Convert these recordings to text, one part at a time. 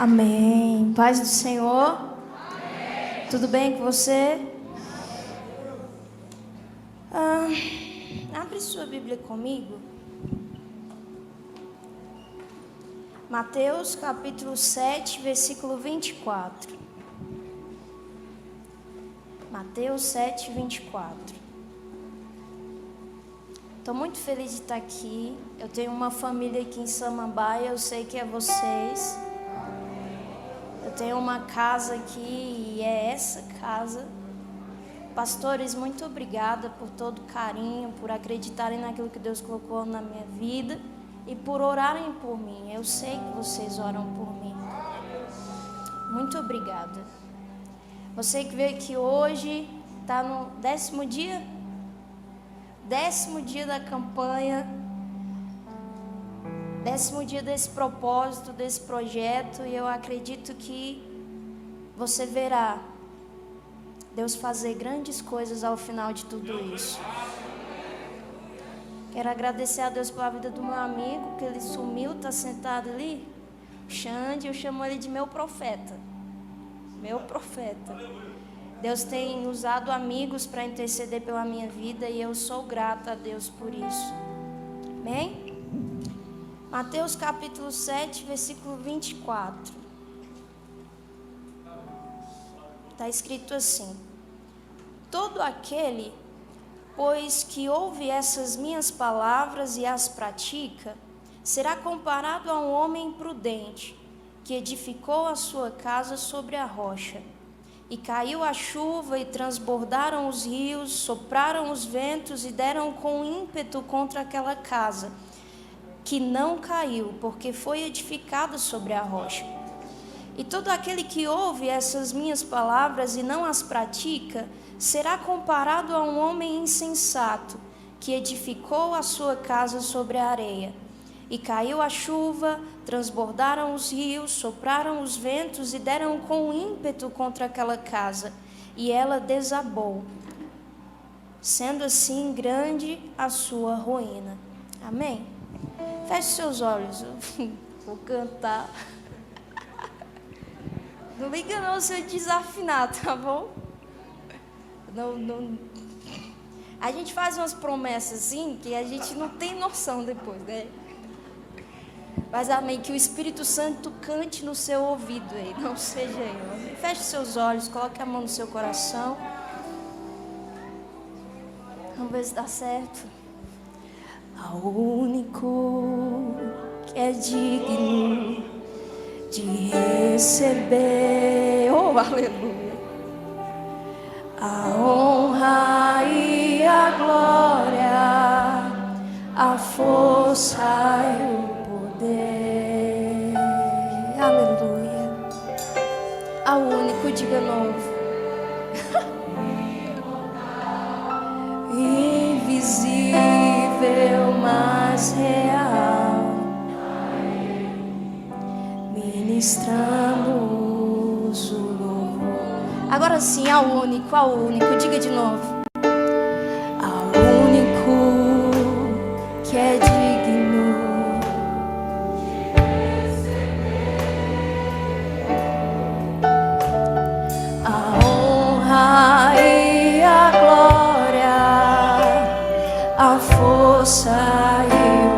Amém. Paz do Senhor. Amém. Tudo bem com você? Abre sua Bíblia comigo. Mateus capítulo 7, versículo 24. Mateus 7, 24. Estou muito feliz de estar aqui. Eu tenho uma família aqui em Samambaia, eu sei que é vocês. Eu tenho uma casa aqui e é essa casa. Pastores, muito obrigada por todo o carinho, por acreditarem naquilo que Deus colocou na minha vida e por orarem por mim. Eu sei que vocês oram por mim. Muito obrigada. Você que veio aqui hoje, está no 10º dia? 10º dia da campanha, 10º dia desse propósito, desse projeto, e eu acredito que você verá Deus fazer grandes coisas ao final de tudo isso. Quero agradecer a Deus pela vida do meu amigo, que ele sumiu, está sentado ali, o Xande, eu chamo ele de meu profeta. Meu profeta. Deus tem usado amigos para interceder pela minha vida e eu sou grata a Deus por isso. Amém? Mateus capítulo 7, versículo 24. Está escrito assim: todo aquele, pois, que ouve essas minhas palavras e as pratica, será comparado a um homem prudente, que edificou a sua casa sobre a rocha. E caiu a chuva, e transbordaram os rios, sopraram os ventos, e deram com ímpeto contra aquela casa, que não caiu, porque foi edificada sobre a rocha. E todo aquele que ouve essas minhas palavras e não as pratica, será comparado a um homem insensato, que edificou a sua casa sobre a areia. E caiu a chuva, transbordaram os rios, sopraram os ventos e deram com ímpeto contra aquela casa, e ela desabou, sendo assim grande a sua ruína. Amém? Feche seus olhos, eu vou cantar. Não liga não se eu desafinar, tá bom? Não. A gente faz umas promessas assim que a gente não tem noção depois, né? Mas amém, que o Espírito Santo cante no seu ouvido aí, não seja eu. Amém? Feche seus olhos, coloque a mão no seu coração. Vamos ver se dá certo. Ao único que é digno de receber, oh aleluia, a honra e a glória, a força e o poder, aleluia, ao único, diga novo, invisível, mas real, ministramos o louvor. Agora sim, ao único, diga de novo. Ao único que é digno a honra e a glória, a força e o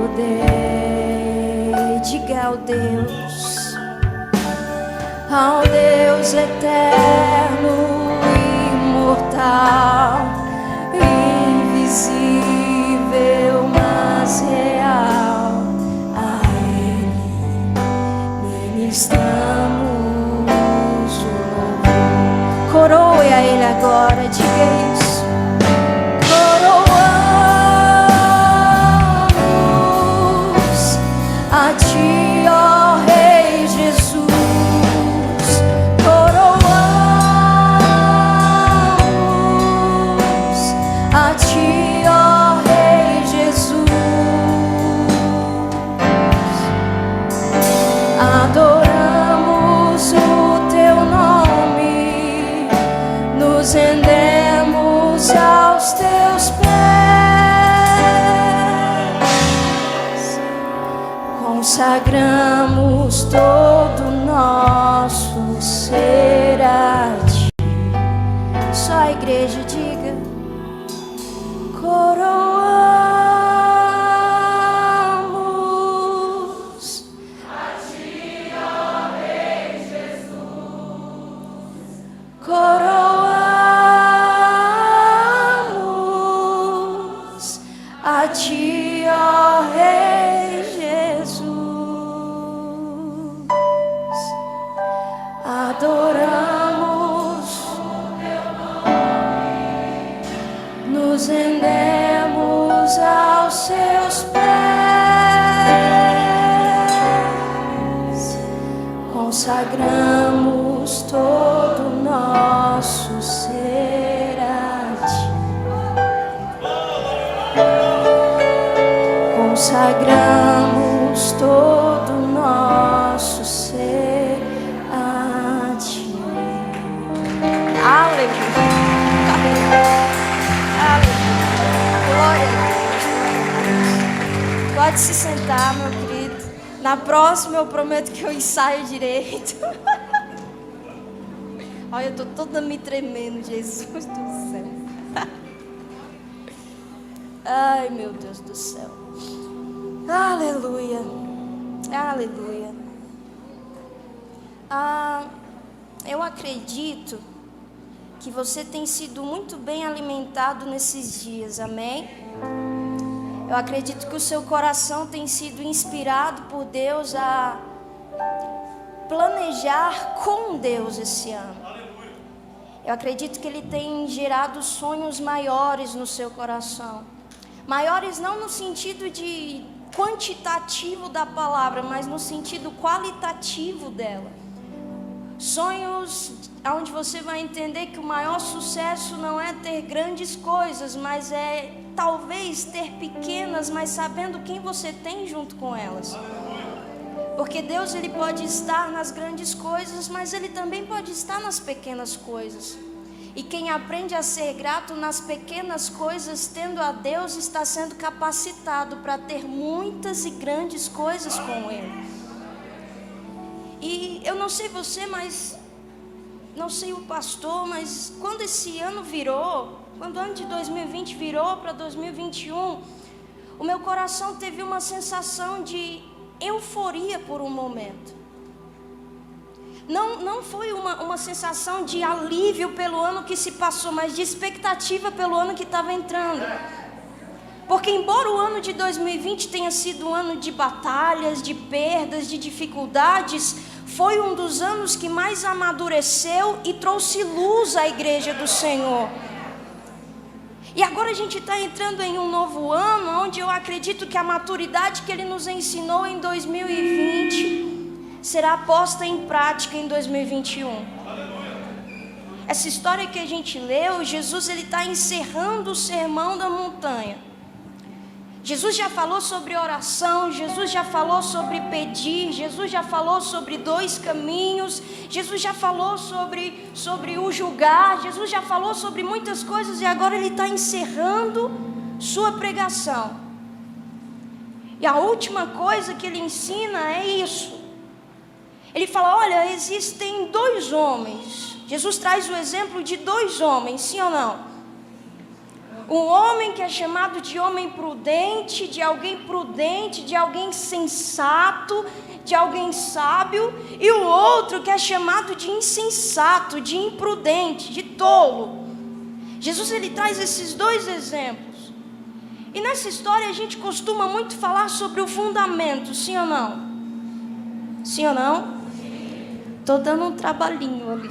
poder. Diga ao Deus eterno, imortal, invisível, mas real, a Ele ministramos o louvor. Coroe a Ele agora, diga isso. Coroamos a Ti, ó Rei Jesus. A Ti, ó Rei Jesus, adoramos o Teu nome, nos rendemos ser a ti. Só a igreja diga: coroamos a ti, ó Rei Jesus. Coroamos a ti, ó Rei Jesus. Adoramos o teu nome, nos rendemos aos seus pés, consagramos todo o nosso ser a ti. Consagramos todo o nosso ser a ti. Aleluia. Glória a Deus. Pode se sentar, meu querido. Na próxima eu prometo que eu ensaio direito. Olha, eu tô toda me tremendo, Jesus do céu. Ai, meu Deus do céu. Aleluia. Aleluia. Eu acredito que você tem sido muito bem alimentado nesses dias, amém? Eu acredito que o seu coração tem sido inspirado por Deus a planejar com Deus esse ano. Eu acredito que Ele tem gerado sonhos maiores no seu coração. Maiores não no sentido de quantitativo da palavra, mas no sentido qualitativo dela. Sonhos onde você vai entender que o maior sucesso não é ter grandes coisas, mas é talvez ter pequenas, mas sabendo quem você tem junto com elas. Porque Deus, Ele pode estar nas grandes coisas, mas Ele também pode estar nas pequenas coisas. E quem aprende a ser grato nas pequenas coisas, tendo a Deus, está sendo capacitado para ter muitas e grandes coisas com Ele. E eu não sei você, mas não sei o pastor, mas quando esse ano virou, quando o ano de 2020 virou para 2021, o meu coração teve uma sensação de euforia por um momento. Não foi uma sensação de alívio pelo ano que se passou, mas de expectativa pelo ano que estava entrando. Porque embora o ano de 2020 tenha sido um ano de batalhas, de perdas, de dificuldades, foi um dos anos que mais amadureceu e trouxe luz à igreja do Senhor. E agora a gente está entrando em um novo ano, onde eu acredito que a maturidade que Ele nos ensinou em 2020 será posta em prática em 2021. Essa história que a gente leu, Jesus ele está encerrando o sermão da montanha. Jesus já falou sobre oração, Jesus já falou sobre pedir, Jesus já falou sobre 2 caminhos, Jesus já falou sobre o julgar, Jesus já falou sobre muitas coisas e agora Ele está encerrando sua pregação. E a última coisa que Ele ensina é isso. Ele fala, olha, existem 2 homens. Jesus traz o exemplo de 2 homens, sim ou não? Um homem que é chamado de homem prudente, de alguém sensato, de alguém sábio, e o outro que é chamado de insensato, de imprudente, de tolo. Jesus ele traz esses 2 exemplos. E nessa história a gente costuma muito falar sobre o fundamento, sim ou não? Sim ou não? Estou dando um trabalhinho ali.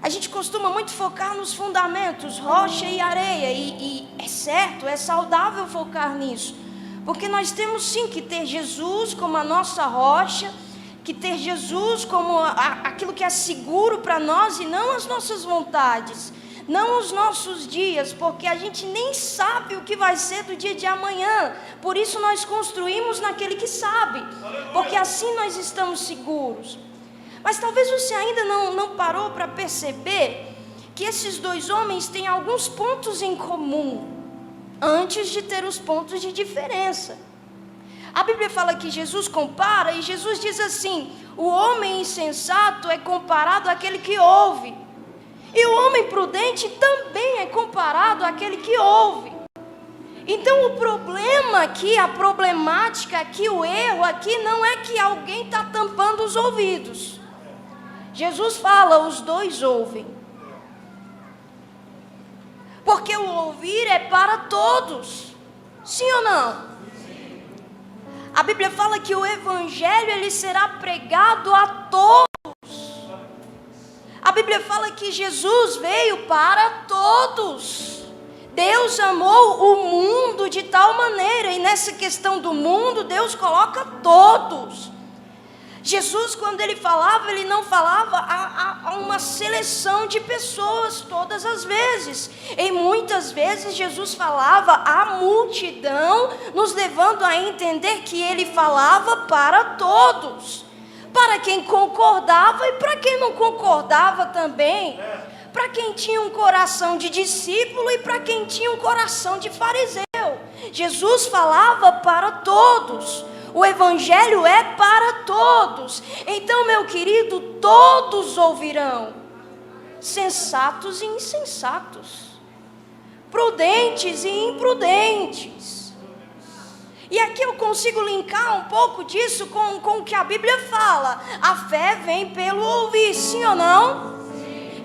A gente costuma muito focar nos fundamentos, rocha e areia, e é certo, é saudável focar nisso, porque nós temos sim que ter Jesus como a nossa rocha, que ter Jesus como aquilo que é seguro para nós e não as nossas vontades, não os nossos dias, porque a gente nem sabe o que vai ser do dia de amanhã, por isso nós construímos naquele que sabe, porque assim nós estamos seguros. Mas talvez você ainda não parou para perceber que esses 2 homens têm alguns pontos em comum, antes de ter os pontos de diferença. A Bíblia fala que Jesus compara, e Jesus diz assim: o homem insensato é comparado àquele que ouve, e o homem prudente também é comparado àquele que ouve. Então o problema aqui, a problemática aqui, o erro aqui não é que alguém está tampando os ouvidos. Jesus fala, os dois ouvem. Porque o ouvir é para todos. Sim ou não? A Bíblia fala que o evangelho ele será pregado a todos. A Bíblia fala que Jesus veio para todos. Deus amou o mundo de tal maneira, e nessa questão do mundo, Deus coloca todos. Jesus, quando ele falava, ele não falava a uma seleção de pessoas todas as vezes. E muitas vezes Jesus falava à multidão, nos levando a entender que ele falava para todos. Para quem concordava e para quem não concordava também. Para quem tinha um coração de discípulo e para quem tinha um coração de fariseu. Jesus falava para todos. O evangelho é para todos. Então, meu querido, todos ouvirão. Sensatos e insensatos. Prudentes e imprudentes. E aqui eu consigo linkar um pouco disso com o que a Bíblia fala. A fé vem pelo ouvir, sim ou não?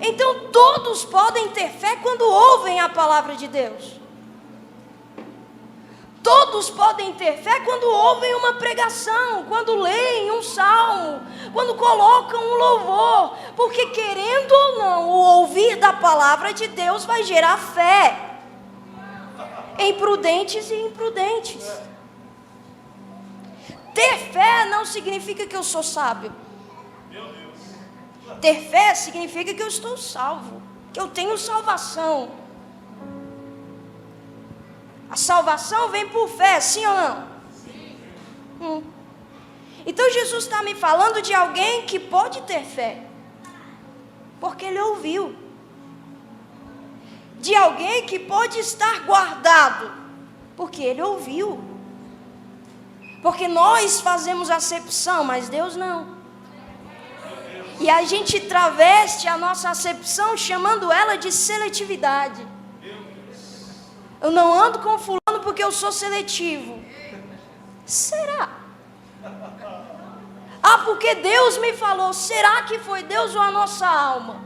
Então todos podem ter fé quando ouvem a palavra de Deus. Todos podem ter fé quando ouvem uma pregação, quando leem um salmo, quando colocam um louvor. Porque querendo ou não, o ouvir da palavra de Deus vai gerar fé em prudentes e imprudentes. Ter fé não significa que eu sou sábio. Ter fé significa que eu estou salvo, que eu tenho salvação. A salvação vem por fé, sim ou não? Sim. Então Jesus está me falando de alguém que pode ter fé, porque ele ouviu. De alguém que pode estar guardado, porque ele ouviu. Porque nós fazemos acepção, mas Deus não. E a gente traveste a nossa acepção chamando ela de seletividade. Eu não ando com fulano porque eu sou seletivo. Será? Ah, porque Deus me falou. Será que foi Deus ou a nossa alma?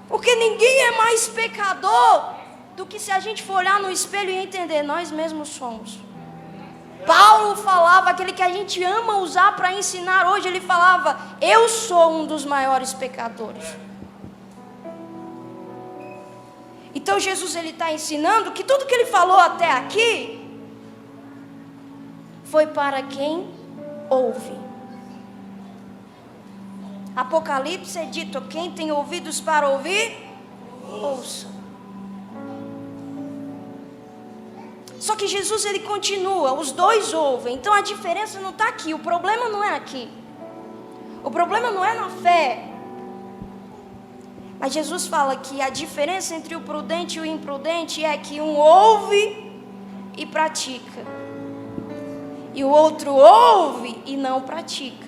Porque ninguém é mais pecador do que se a gente for olhar no espelho e entender, nós mesmos somos. Paulo falava, aquele que a gente ama usar para ensinar hoje, ele falava, eu sou um dos maiores pecadores. Então Jesus ele está ensinando que tudo que ele falou até aqui foi para quem ouve. Apocalipse é dito, quem tem ouvidos para ouvir, ouça. Só que Jesus ele continua, os dois ouvem. Então a diferença não está aqui, o problema não é aqui. O problema não é na fé. Mas Jesus fala que a diferença entre o prudente e o imprudente é que um ouve e pratica. E o outro ouve e não pratica.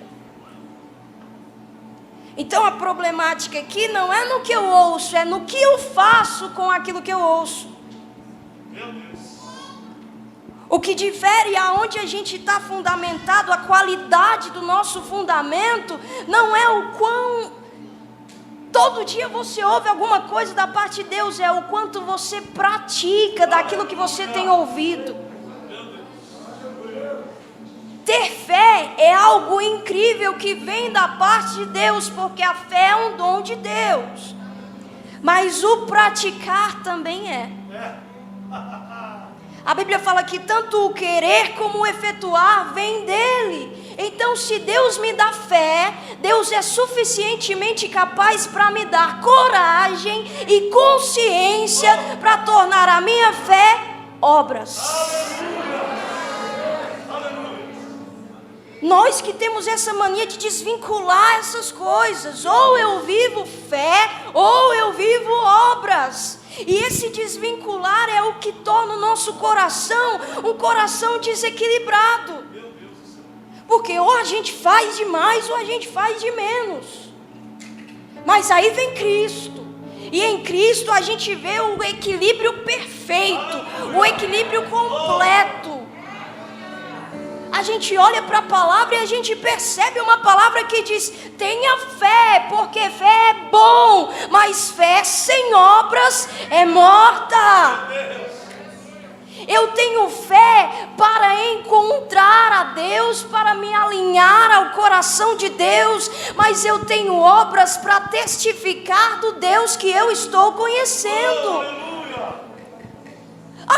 Então a problemática aqui não é no que eu ouço, é no que eu faço com aquilo que eu ouço. Meu Deus. O que difere aonde a gente está fundamentado, a qualidade do nosso fundamento, não é o quão todo dia você ouve alguma coisa da parte de Deus, é o quanto você pratica daquilo que você tem ouvido. Ter fé é algo incrível que vem da parte de Deus, porque a fé é um dom de Deus. Mas o praticar também é. A Bíblia fala que tanto o querer como o efetuar vem dele. Então, se Deus me dá fé, Deus é suficientemente capaz para me dar coragem e consciência para tornar a minha fé obras. Nós que temos essa mania de desvincular essas coisas. Ou eu vivo fé, ou eu vivo obras. E esse desvincular é o que torna o nosso coração um coração desequilibrado. Porque ou a gente faz demais ou a gente faz de menos. Mas aí vem Cristo. E em Cristo a gente vê o equilíbrio perfeito, o equilíbrio completo. A gente olha para a palavra e a gente percebe uma palavra que diz: tenha fé, porque fé é bom, mas fé sem obras é morta. Eu tenho fé para encontrar a Deus, para me alinhar ao coração de Deus, mas eu tenho obras para testificar do Deus que eu estou conhecendo.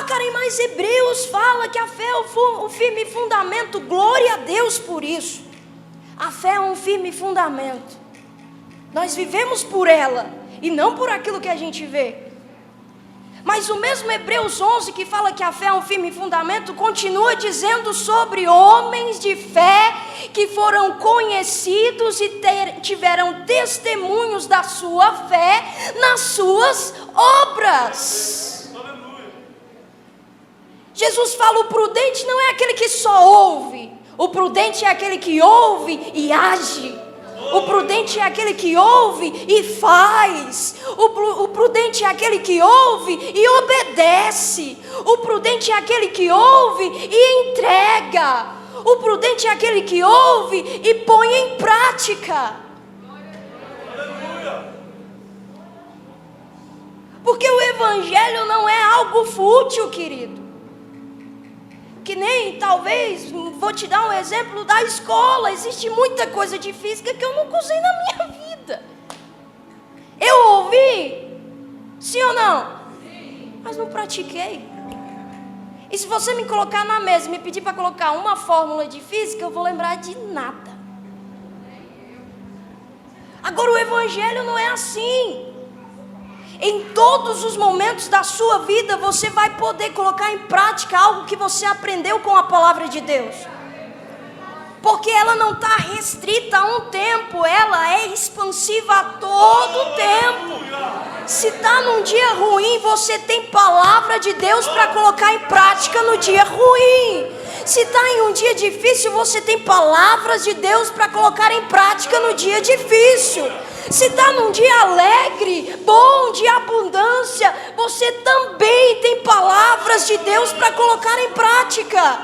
Karen, mas Hebreus fala que a fé é o firme fundamento. Glória a Deus por isso. A fé é um firme fundamento. Nós vivemos por ela e não por aquilo que a gente vê. Mas o mesmo Hebreus 11 que fala que a fé é um firme fundamento, continua dizendo sobre homens de fé que foram conhecidos e tiveram testemunhos da sua fé nas suas obras. Jesus fala: o prudente não é aquele que só ouve, o prudente é aquele que ouve e age. O prudente é aquele que ouve e faz. O prudente é aquele que ouve e obedece. O prudente é aquele que ouve e entrega. O prudente é aquele que ouve e põe em prática. Porque o evangelho não é algo fútil, querido. Que nem, talvez, vou te dar um exemplo da escola. Existe muita coisa de física que eu nunca usei na minha vida. Eu ouvi, sim ou não? Sim. Mas não pratiquei. E se você me colocar na mesa e me pedir para colocar uma fórmula de física, eu vou lembrar de nada. Agora o evangelho não é assim. Em todos os momentos da sua vida, você vai poder colocar em prática algo que você aprendeu com a palavra de Deus. Porque ela não está restrita a um tempo, ela é expansiva a todo tempo. Se está num dia ruim, você tem palavra de Deus para colocar em prática no dia ruim. Se está em um dia difícil, você tem palavras de Deus para colocar em prática no dia difícil. Se está num dia alegre, bom, de abundância, você também tem palavras de Deus para colocar em prática.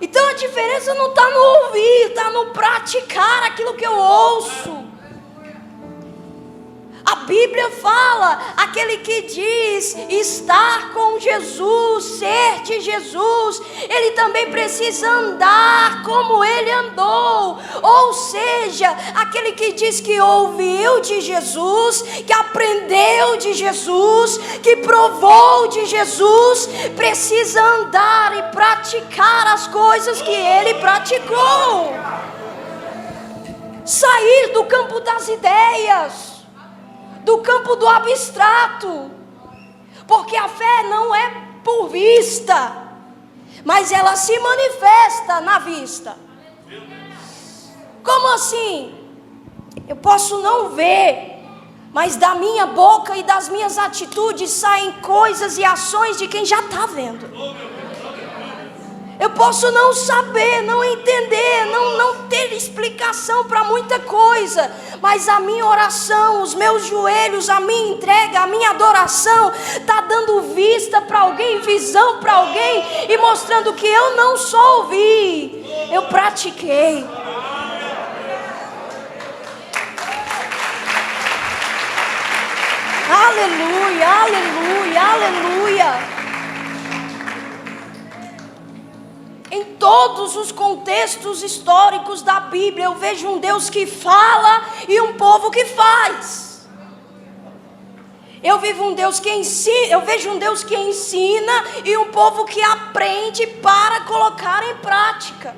Então a diferença não está no ouvir, está no praticar aquilo que eu ouço. A Bíblia fala, aquele que diz estar com Jesus, ser de Jesus, ele também precisa andar como ele andou. Ou seja, aquele que diz que ouviu de Jesus, que aprendeu de Jesus, que provou de Jesus, precisa andar e praticar as coisas que ele praticou. Sair do campo das ideias, do campo do abstrato, porque a fé não é por vista, mas ela se manifesta na vista. Como assim? Eu posso não ver, mas da minha boca e das minhas atitudes saem coisas e ações de quem já está vendo. Eu posso não saber, não entender, não ter explicação para muita coisa, mas a minha oração, os meus joelhos, a minha entrega, a minha adoração está dando vista para alguém, visão para alguém e mostrando que eu não só ouvi, eu pratiquei. Aleluia, aleluia, aleluia. Em todos os contextos históricos da Bíblia, eu vejo um Deus que fala e um povo que faz. Eu vejo um Deus que ensina e um povo que aprende para colocar em prática.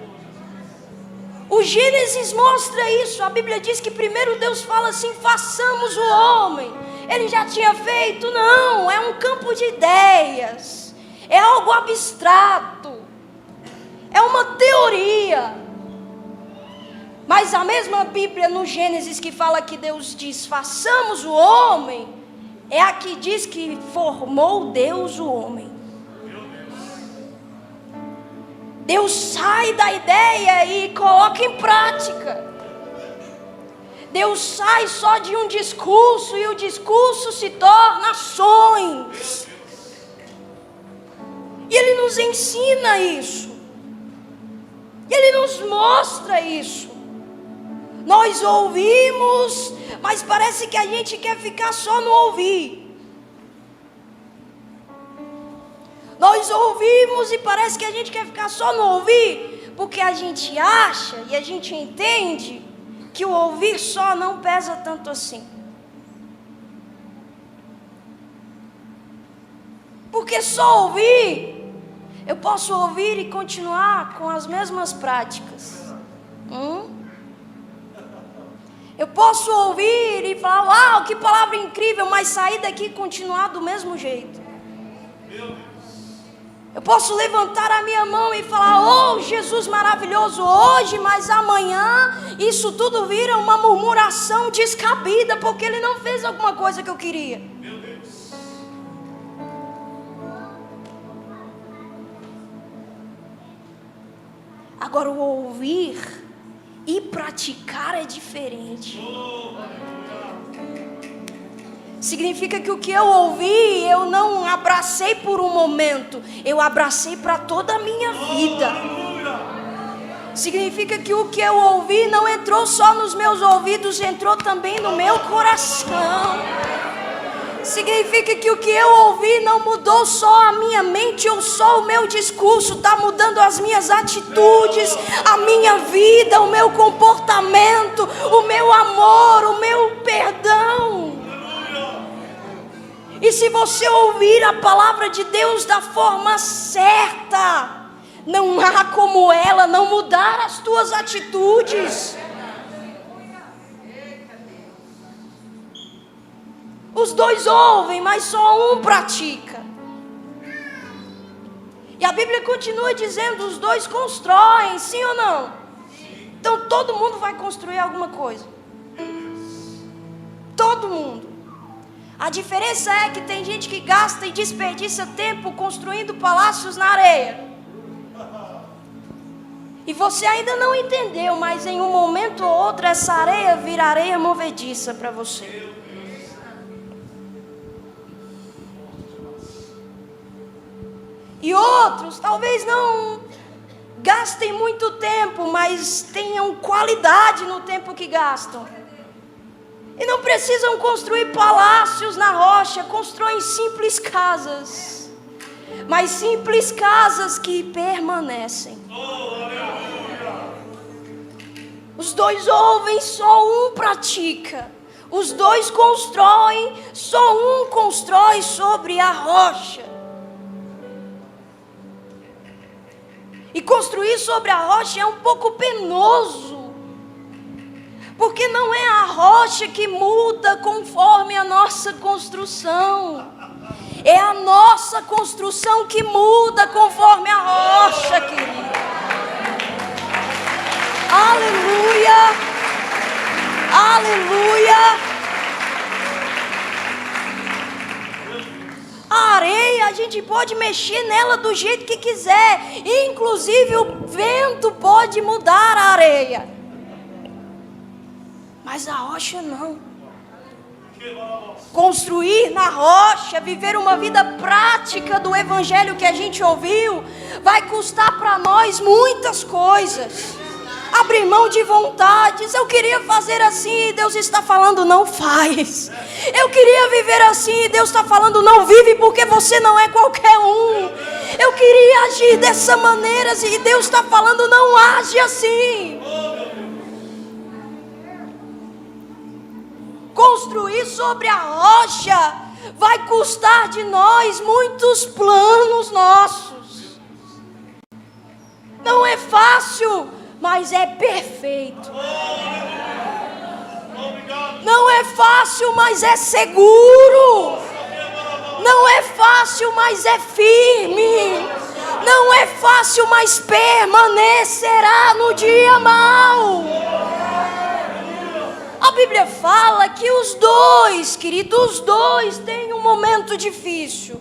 O Gênesis mostra isso. A Bíblia diz que primeiro Deus fala assim: façamos o homem. Ele já tinha feito? Não, é um campo de ideias, é algo abstrato. é uma teoria. Mas a mesma Bíblia no Gênesis que fala que Deus diz, façamos o homem, é a que diz que formou Deus o homem. Deus sai da ideia e coloca em prática. Deus sai só de um discurso e o discurso se torna ações. E Ele nos ensina isso. E Ele nos mostra isso. Nós ouvimos, mas parece que a gente quer ficar só no ouvir. Nós ouvimos e parece que a gente quer ficar só no ouvir, porque a gente acha e a gente entende que o ouvir só não pesa tanto assim. Porque só ouvir, eu posso ouvir e continuar com as mesmas práticas. Eu posso ouvir e falar, uau, que palavra incrível, mas sair daqui e continuar do mesmo jeito. Eu posso levantar a minha mão e falar, oh, Jesus maravilhoso hoje, mas amanhã isso tudo vira uma murmuração descabida, porque Ele não fez alguma coisa que eu queria. Meu Deus. Agora o ouvir e praticar é diferente. Significa que o que eu ouvi, eu não abracei por um momento, eu abracei para toda a minha vida. Significa que o que eu ouvi não entrou só nos meus ouvidos, entrou também no meu coração. Significa que o que eu ouvi não mudou só a minha mente ou só o meu discurso, está mudando as minhas atitudes, a minha vida, o meu comportamento, o meu amor, o meu perdão. E se você ouvir a palavra de Deus da forma certa, não há como ela não mudar as tuas atitudes. Os dois ouvem, mas só um pratica. E a Bíblia continua dizendo, os dois constroem, sim ou não? Então todo mundo vai construir alguma coisa. Todo mundo. A diferença é que tem gente que gasta e desperdiça tempo construindo palácios na areia. E você ainda não entendeu, mas em um momento ou outro essa areia vira areia movediça para você. E outros talvez não gastem muito tempo, mas tenham qualidade no tempo que gastam. E não precisam construir palácios na rocha, constroem simples casas. Mas simples casas que permanecem. Os dois ouvem, só um pratica. Os dois constroem, só um constrói sobre a rocha. E construir sobre a rocha é um pouco penoso. Porque não é a rocha que muda conforme a nossa construção. É a nossa construção que muda conforme a rocha, querido. Aleluia! Aleluia! A areia, a gente pode mexer nela do jeito que quiser. Inclusive o vento pode mudar a areia. Mas a rocha não. Construir na rocha, viver uma vida prática do evangelho que a gente ouviu, vai custar para nós muitas coisas. Abrir mão de vontades. Eu queria fazer assim e Deus está falando, não faz. Eu queria viver assim e Deus está falando, não vive, porque você não é qualquer um. Eu queria agir dessa maneira e Deus está falando, não age assim. Construir sobre a rocha vai custar de nós muitos planos nossos. Não é fácil, mas é perfeito. Não é fácil, mas é seguro. Não é fácil, mas é firme. Não é fácil, mas permanecerá no dia mau. A Bíblia fala que os dois, querido, os dois têm um momento difícil.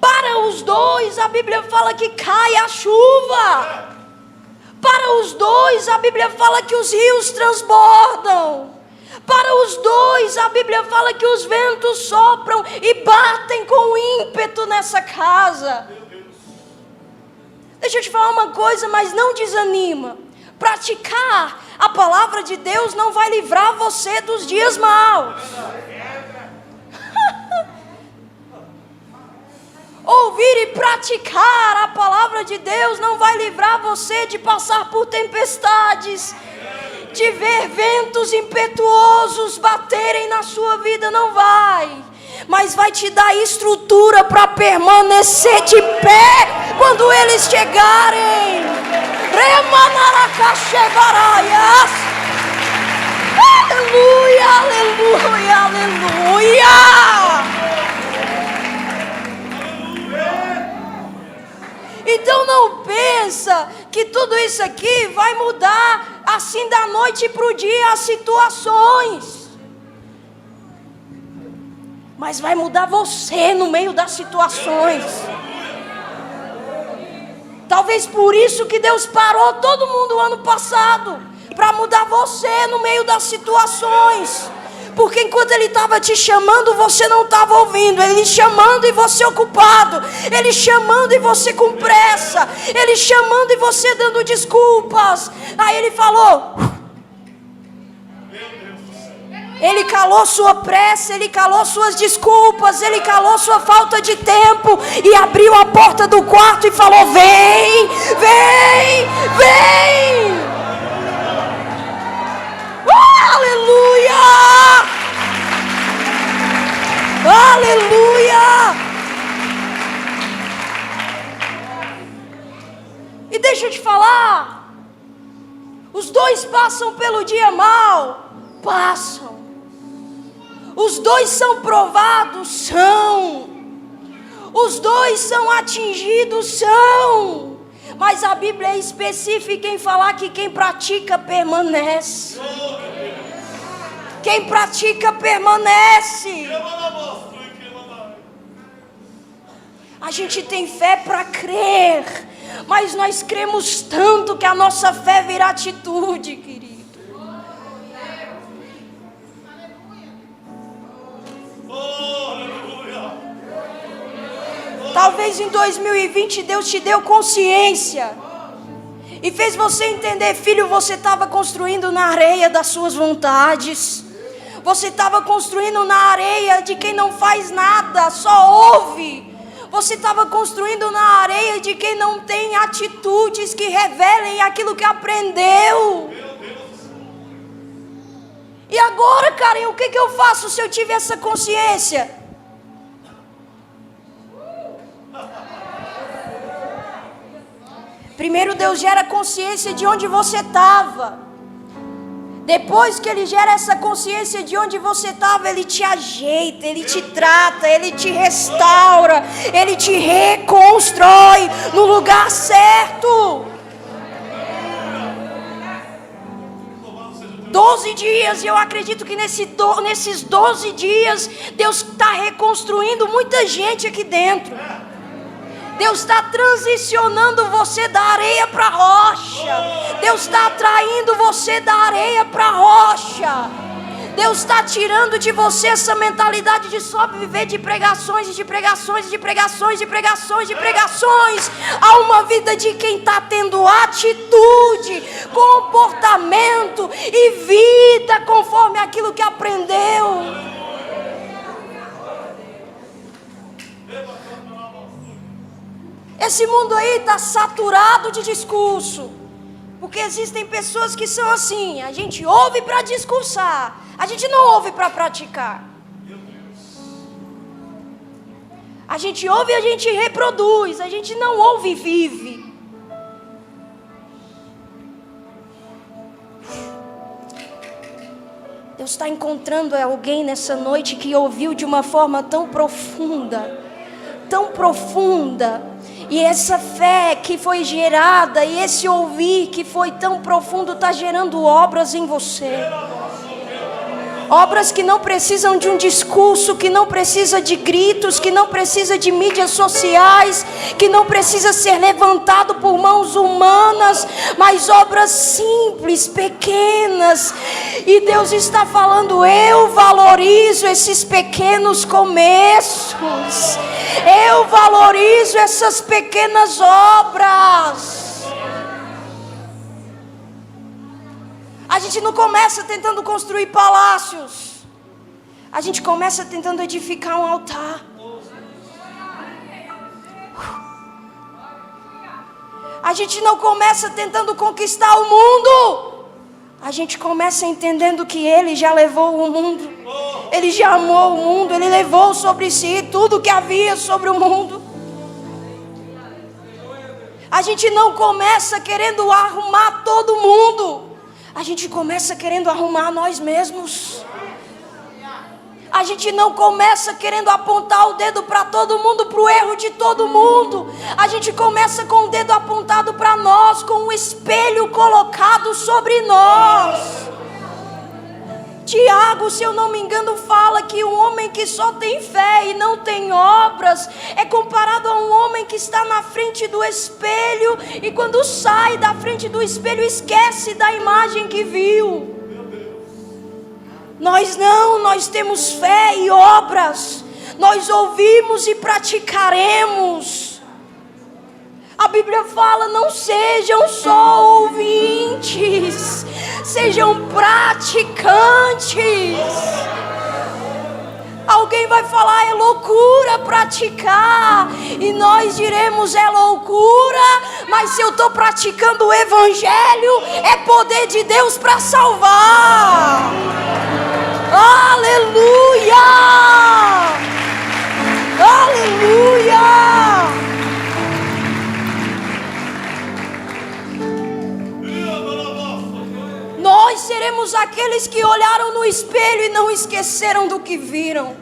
Para os dois, a Bíblia fala que cai a chuva. Para os dois, a Bíblia fala que os rios transbordam. Para os dois, a Bíblia fala que os ventos sopram e batem com ímpeto nessa casa. Deixa eu te falar uma coisa, mas não desanima. Praticar a palavra de Deus não vai livrar você dos dias maus. Ouvir e praticar a palavra de Deus não vai livrar você de passar por tempestades, de ver ventos impetuosos baterem na sua vida, não vai. Mas vai te dar estrutura para permanecer de pé quando eles chegarem. Aleluia, aleluia, aleluia. Então não pensa que tudo isso aqui vai mudar assim da noite para o dia as situações. Mas vai mudar você no meio das situações. Talvez por isso que Deus parou todo mundo o ano passado, para mudar você no meio das situações. Porque enquanto Ele estava te chamando, você não estava ouvindo. Ele chamando e você ocupado. Ele chamando e você com pressa. Ele chamando e você dando desculpas. Aí Ele falou. Ele calou sua pressa, Ele calou suas desculpas, Ele calou sua falta de tempo e abriu a porta do quarto e falou: vem, vem, vem. Aleluia! Aleluia! E deixa eu te falar, os dois passam pelo dia mau, passam. Os dois são provados, são. Os dois são atingidos, são. Mas a Bíblia é específica em falar que quem pratica permanece. Quem pratica permanece. A gente tem fé para crer, mas nós cremos tanto que a nossa fé vira atitude, querido. Talvez em 2020 Deus te deu consciência e fez você entender: filho, você estava construindo na areia das suas vontades. Você estava construindo na areia de quem não faz nada, só ouve. Você estava construindo na areia de quem não tem atitudes que revelem aquilo que aprendeu. E agora, carinho, o que eu faço se eu tive essa consciência? Primeiro Deus gera consciência de onde você estava. Depois que Ele gera essa consciência de onde você estava, Ele te ajeita, Ele te trata, Ele te restaura, Ele te reconstrói no lugar certo. 12 dias, e eu acredito que nesses 12 dias, Deus está reconstruindo muita gente aqui dentro. Deus está transicionando você da areia para a rocha. Deus está atraindo você da areia para a rocha. Deus está tirando de você essa mentalidade de só viver de pregações e de pregações e de pregações e pregações e pregações. Há uma vida de quem está tendo atitude, comportamento e vida conforme aquilo que aprendeu. Esse mundo aí está saturado de discurso, porque existem pessoas que são assim: a gente ouve para discursar, a gente não ouve para praticar. A gente ouve e a gente reproduz, a gente não ouve e vive. Deus está encontrando alguém nessa noite que ouviu de uma forma tão profunda, E essa fé que foi gerada e esse ouvir que foi tão profundo está gerando obras em você. Obras que não precisam de um discurso, que não precisa de gritos, que não precisa de mídias sociais, que não precisa ser levantado por mãos humanas, mas obras simples, pequenas. E Deus está falando: eu valorizo esses pequenos começos, eu valorizo essas pequenas obras. A gente não começa tentando construir palácios. A gente começa tentando edificar um altar. A gente não começa tentando conquistar o mundo. A gente começa entendendo que Ele já levou o mundo. Ele já amou o mundo. Ele levou sobre si tudo que havia sobre o mundo. A gente não começa querendo arrumar todo mundo. A gente começa querendo arrumar nós mesmos. A gente não começa querendo apontar o dedo para todo mundo, para o erro de todo mundo. A gente começa com o dedo apontado para nós, com um espelho colocado sobre nós. Tiago, se eu não me engano, fala que um homem que só tem fé e não tem obras é comparado a um homem que está na frente do espelho e quando sai da frente do espelho esquece da imagem que viu. Nós não, nós temos fé e obras. Nós ouvimos e praticaremos. A Bíblia fala: não sejam só ouvintes, sejam praticantes. Alguém vai falar: é loucura praticar. E nós diremos: é loucura, mas se eu estou praticando o Evangelho, é poder de Deus para salvar. Aleluia! Aleluia! Nós seremos aqueles que olharam no espelho e não esqueceram do que viram.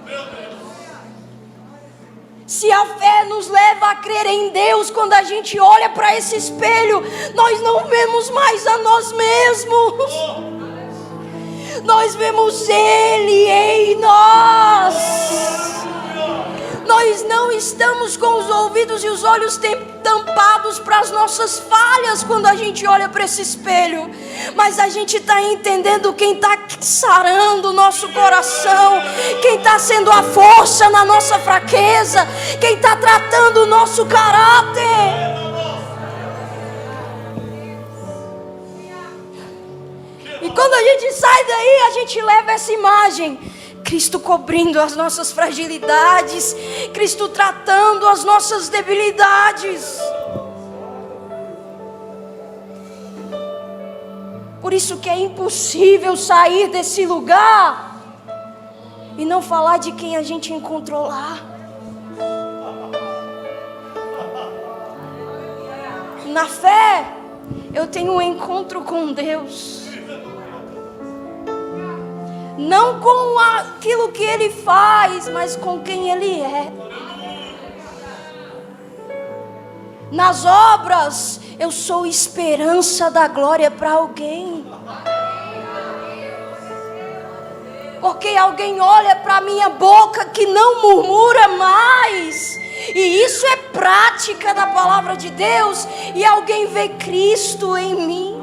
Se a fé nos leva a crer em Deus, quando a gente olha para esse espelho, nós não vemos mais a nós mesmos. Nós vemos Ele em nós. Nós não estamos com os ouvidos e os olhos tampados para as nossas falhas quando a gente olha para esse espelho, mas a gente está entendendo quem está sarando o nosso coração, quem está sendo a força na nossa fraqueza, quem está tratando o nosso caráter. E quando a gente sai daí, a gente leva essa imagem. Cristo cobrindo as nossas fragilidades, Cristo tratando as nossas debilidades. Por isso que é impossível sair desse lugar e não falar de quem a gente encontrou lá. Na fé, eu tenho um encontro com Deus. Não com aquilo que Ele faz, mas com quem Ele é. Nas obras, eu sou esperança da glória para alguém. Porque alguém olha para a minha boca que não murmura mais. E isso é prática da palavra de Deus. E alguém vê Cristo em mim.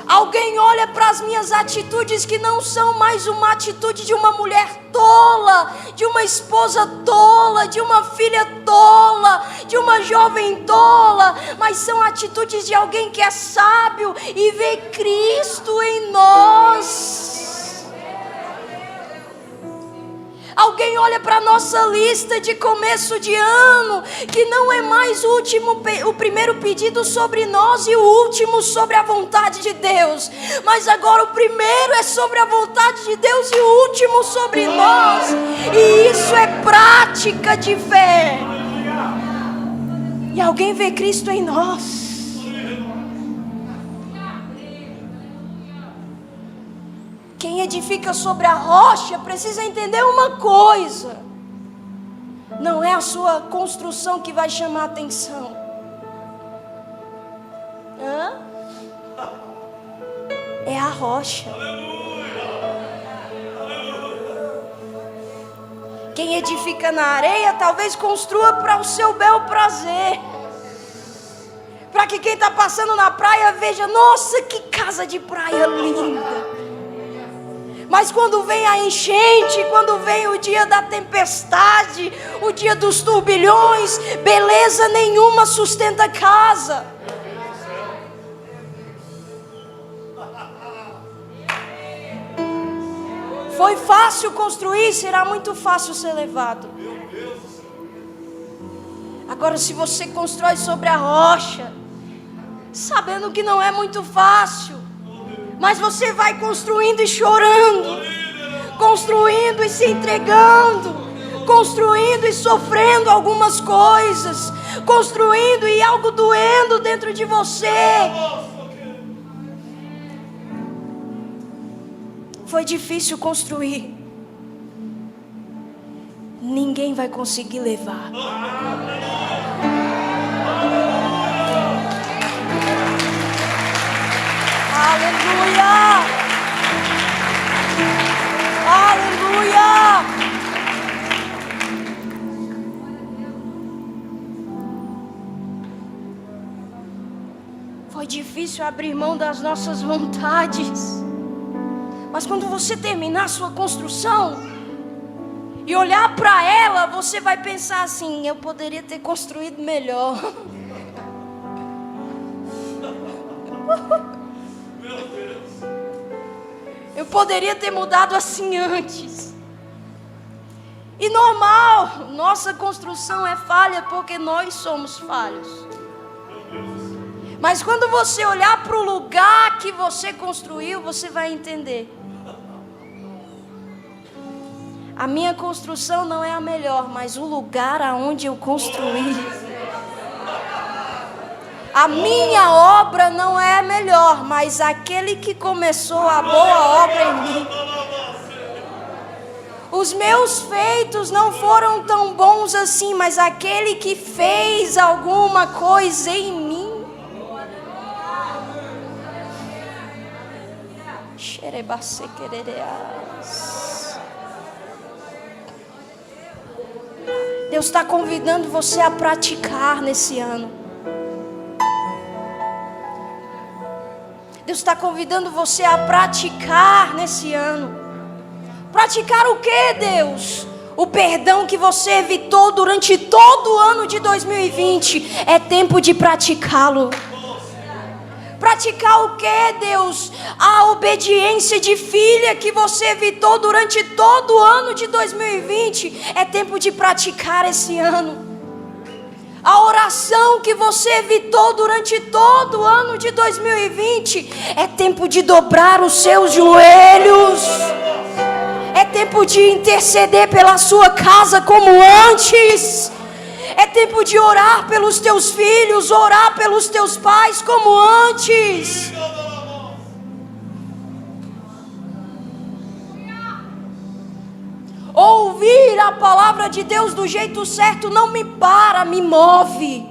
Alguém olha para as minhas atitudes que não são mais uma atitude de uma mulher tola, de uma esposa tola, de uma filha tola, de uma jovem tola, mas são atitudes de alguém que é sábio e vê Cristo em nós. Alguém olha para a nossa lista de começo de ano, que não é mais o primeiro pedido sobre nós e o último sobre a vontade de Deus, mas agora o primeiro é sobre a vontade de Deus e o último sobre nós, e isso é prática de fé. E alguém vê Cristo em nós. Quem edifica sobre a rocha precisa entender uma coisa: Não é a sua construção que vai chamar a atenção. É a rocha. Quem edifica na areia talvez construa para o seu bel prazer, para que quem está passando na praia veja: nossa, que casa de praia linda. Mas quando vem a enchente, quando vem o dia da tempestade, o dia dos turbilhões, beleza nenhuma sustenta a casa. Foi fácil construir, será muito fácil ser levado. Agora, se você constrói sobre a rocha, sabendo que não é muito fácil, mas você vai construindo e chorando, construindo e se entregando, construindo e sofrendo algumas coisas, construindo e algo doendo dentro de você. Foi difícil construir. Ninguém vai conseguir levar. Aleluia! Aleluia! Foi difícil abrir mão das nossas vontades. Mas quando você terminar a sua construção e olhar para ela, você vai pensar assim: eu poderia ter construído melhor. Eu poderia ter mudado assim antes. E normal, nossa construção é falha porque nós somos falhos. Mas quando você olhar para o lugar que você construiu, você vai entender. A minha construção não é a melhor, mas o lugar aonde eu construí. A minha obra não é a melhor, mas aquele que começou a boa obra em mim. Os meus feitos não foram tão bons assim, mas aquele que fez alguma coisa em mim. Deus está convidando você a praticar nesse ano. Deus está convidando você a praticar nesse ano. Praticar o que, Deus? O perdão que você evitou durante todo o ano de 2020. É tempo de praticá-lo. Praticar o que, Deus? A obediência de filha que você evitou durante todo o ano de 2020. É tempo de praticar esse ano. A oração que você evitou durante todo o ano de 2020. É tempo de dobrar os seus joelhos. É tempo de interceder pela sua casa como antes. É tempo de orar pelos teus filhos, orar pelos teus pais como antes. Ouvir a palavra de Deus do jeito certo não me para, me move.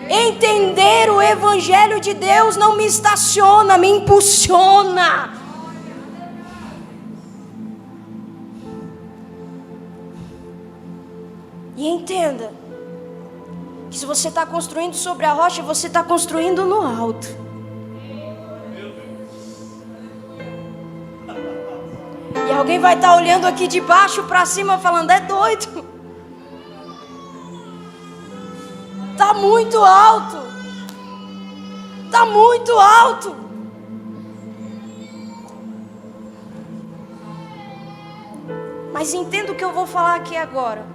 Entender o evangelho de Deus não me estaciona, me impulsiona. E entenda que se você está construindo sobre a rocha, você está construindo no alto. E alguém vai estar olhando aqui de baixo para cima falando: é doido. Está muito alto. Está muito alto. Mas entenda o que eu vou falar aqui agora.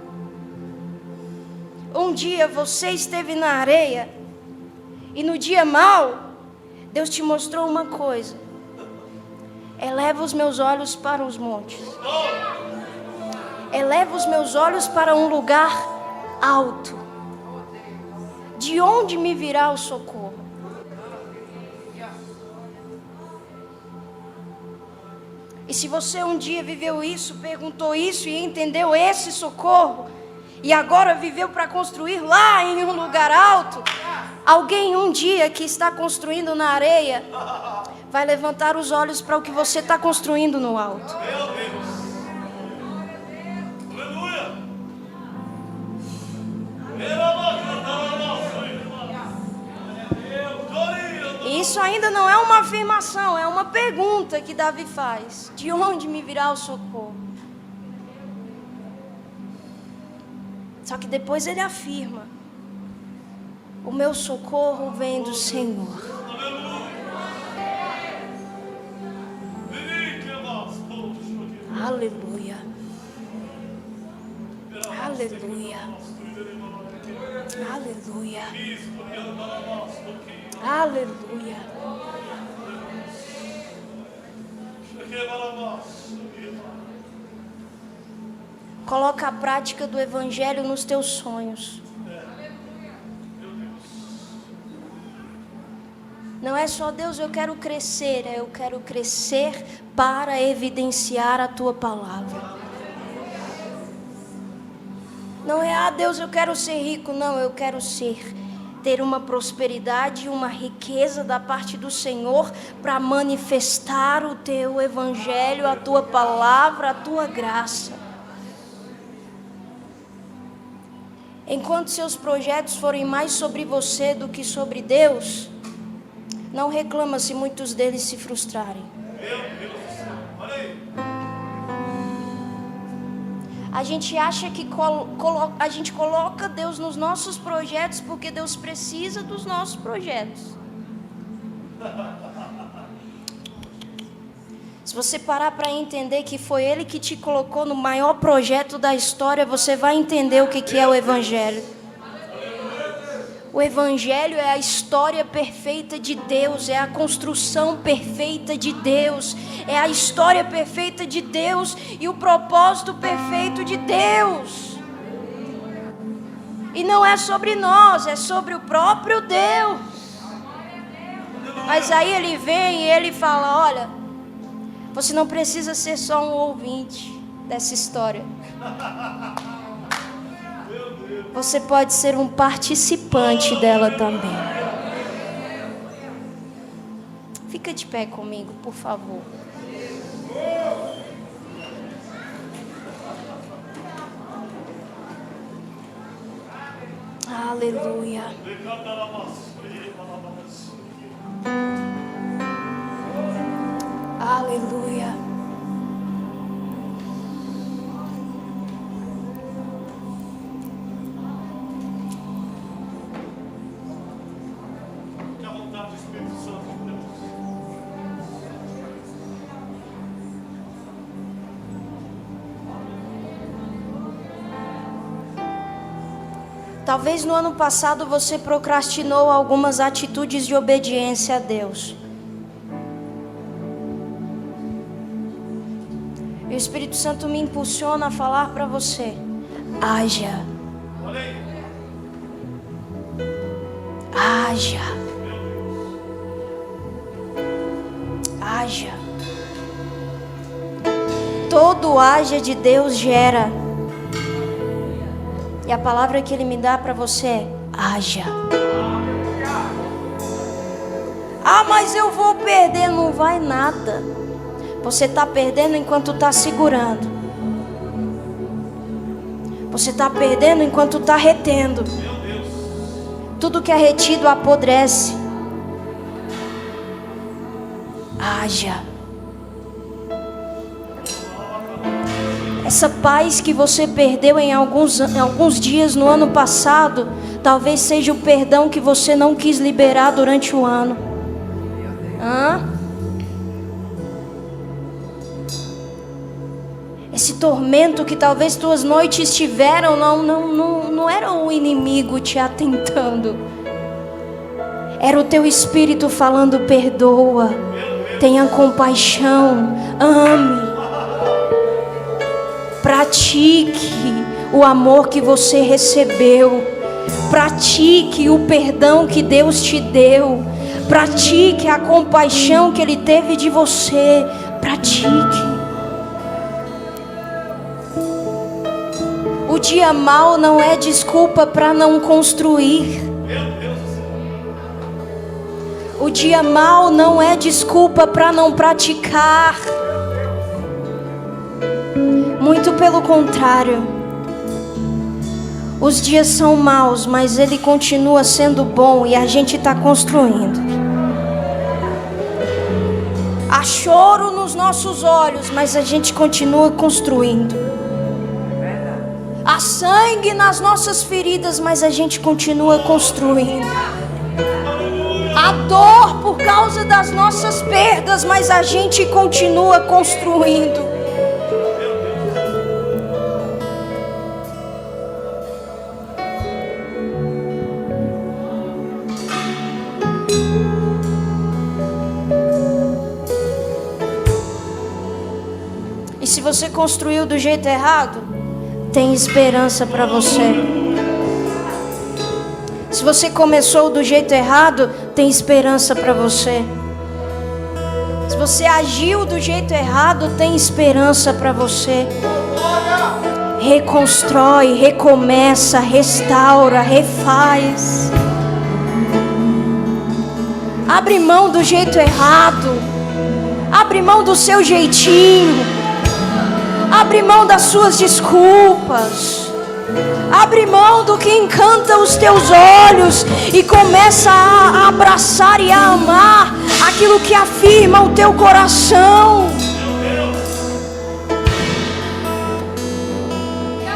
Um dia você esteve na areia e no dia mau, Deus te mostrou uma coisa: eleva os meus olhos para os montes. Eleva os meus olhos para um lugar alto. De onde me virá o socorro? E se você um dia viveu isso, perguntou isso e entendeu esse socorro, e agora viveu para construir lá em um lugar alto, alguém um dia que está construindo na areia vai levantar os olhos para o que você está construindo no alto. Isso ainda não é uma afirmação, é uma pergunta que Davi faz: de onde me virá o socorro? Só que depois ele afirma: o meu socorro vem do Senhor. Aleluia. Aleluia. Aleluia. Aleluia. Coloca a prática do Evangelho nos teus sonhos. Não é só Deus, eu quero crescer, eu quero crescer para evidenciar a tua palavra. Não é, Deus, eu quero ser rico, não, eu quero ter uma prosperidade e uma riqueza da parte do Senhor para manifestar o teu Evangelho, a tua palavra, a tua graça. Enquanto seus projetos forem mais sobre você do que sobre Deus, não reclama se muitos deles se frustrarem. A gente acha que a gente coloca Deus nos nossos projetos porque Deus precisa dos nossos projetos. Se você parar para entender que foi Ele que te colocou no maior projeto da história, você vai entender o que é o Evangelho. O Evangelho é a história perfeita de Deus, é a construção perfeita de Deus, é a história perfeita de Deus e o propósito perfeito de Deus. E não é sobre nós, é sobre o próprio Deus. Mas aí Ele vem e Ele fala: olha, você não precisa ser só um ouvinte dessa história. Você pode ser um participante dela também. Fica de pé comigo, por favor. Aleluia. Aleluia. Talvez no ano passado você procrastinou algumas atitudes de obediência a Deus. E o Espírito Santo me impulsiona a falar para você: haja. Haja. Haja. Todo haja de Deus gera. E a palavra que Ele me dá para você é: haja. Ah, mas eu vou perder. Não vai nada. Você está perdendo enquanto está segurando. Você está perdendo enquanto está retendo. Tudo que é retido apodrece. Haja. Essa paz que você perdeu em alguns dias no ano passado, talvez seja o perdão que você não quis liberar durante o ano. Esse tormento que talvez tuas noites tiveram, não era o inimigo te atentando. Era o teu espírito falando: perdoa, tenha compaixão, ame. Pratique o amor que você recebeu. Pratique o perdão que Deus te deu. Pratique a compaixão que Ele teve de você. Pratique. O dia mau não é desculpa para não construir. O dia mau não é desculpa para não praticar. Muito pelo contrário. Os dias são maus, mas ele continua sendo bom e a gente está construindo. Há choro nos nossos olhos, mas a gente continua construindo. Há sangue nas nossas feridas, mas a gente continua construindo. Há dor por causa das nossas perdas, mas a gente continua construindo. E se você construiu do jeito errado, tem esperança para você. Se você começou do jeito errado, tem esperança para você. Se você agiu do jeito errado, tem esperança para você. Reconstrói, recomeça, restaura, refaz. Abre mão do jeito errado. Abre mão do seu jeitinho. Abre mão das suas desculpas. Abre mão do que encanta os teus olhos e começa a abraçar e a amar aquilo que afirma o teu coração.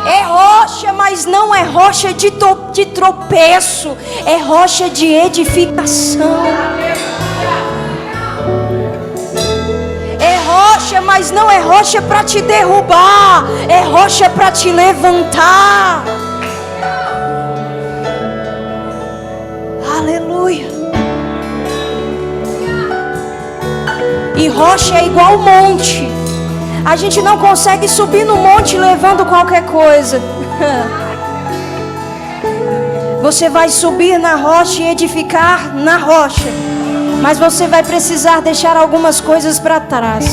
É rocha, mas não é rocha de tropeço, é rocha de edificação. É rocha, mas não é rocha para te derrubar, é rocha para te levantar. Aleluia. E rocha é igual monte. A gente não consegue subir no monte levando qualquer coisa. Você vai subir na rocha e edificar na rocha, mas você vai precisar deixar algumas coisas para trás.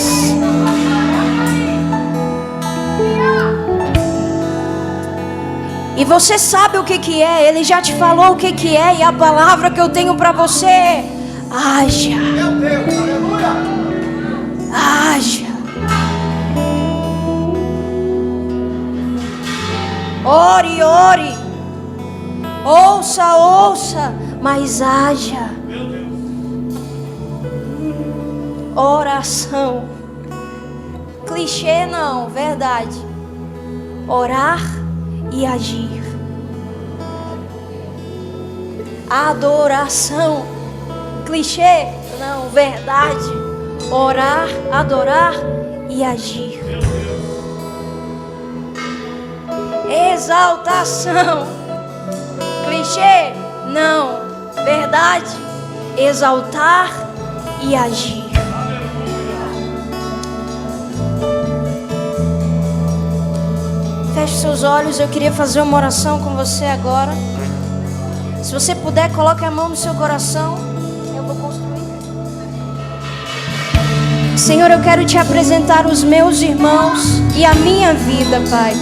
E você sabe o que é, ele já te falou o que é, e a palavra que eu tenho para você é: haja. Meu Deus, aleluia. Haja. Ore, ore. Ouça, ouça, mas haja. Oração. Clichê não, verdade. Orar e agir. Adoração. Clichê não, verdade. Orar, adorar e agir. Exaltação. Clichê não, verdade. Exaltar e agir. Feche seus olhos, eu queria fazer uma oração com você agora. Se você puder, coloque a mão no seu coração. Eu vou construir. Senhor, eu quero te apresentar os meus irmãos e a minha vida, Pai.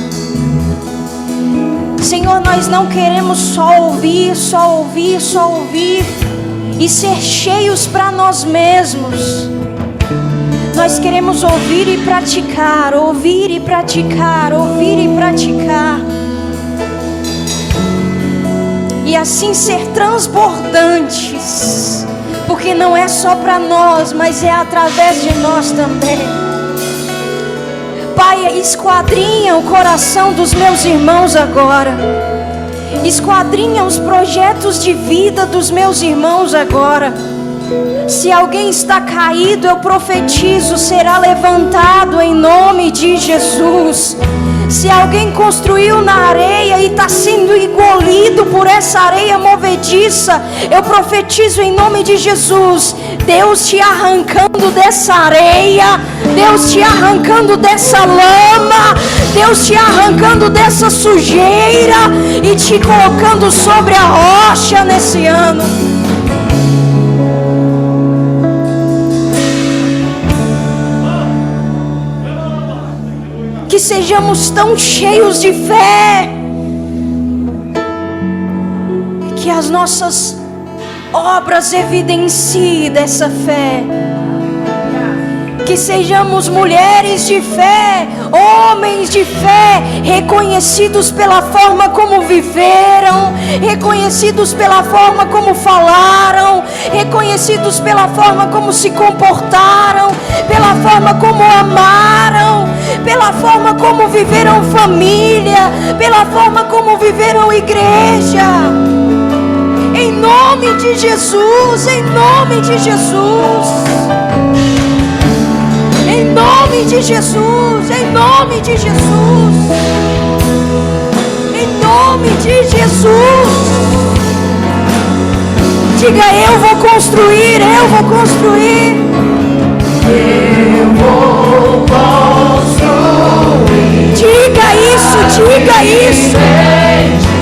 Senhor, nós não queremos só ouvir, só ouvir, só ouvir e ser cheios para nós mesmos. Nós queremos ouvir e praticar, ouvir e praticar, ouvir e praticar. E assim ser transbordantes, porque não é só para nós, mas é através de nós também. Pai, esquadrinha o coração dos meus irmãos agora. Esquadrinha os projetos de vida dos meus irmãos agora. Se alguém está caído, eu profetizo, será levantado em nome de Jesus. Se alguém construiu na areia e está sendo engolido por essa areia movediça, eu profetizo em nome de Jesus, Deus te arrancando dessa areia, Deus te arrancando dessa lama, Deus te arrancando dessa sujeira e te colocando sobre a rocha nesse ano. Que que sejamos tão cheios de fé, que as nossas obras evidenciem dessa fé. Que sejamos mulheres de fé, homens de fé, reconhecidos pela forma como viveram, reconhecidos pela forma como falaram, reconhecidos pela forma como se comportaram, pela forma como amaram, pela forma como viveram família, pela forma como viveram igreja. Em nome de Jesus, em nome de Jesus. Em nome de Jesus, em nome de Jesus, em nome de Jesus. Diga: eu vou construir, eu vou construir. Eu vou construir. Diga isso, diga isso.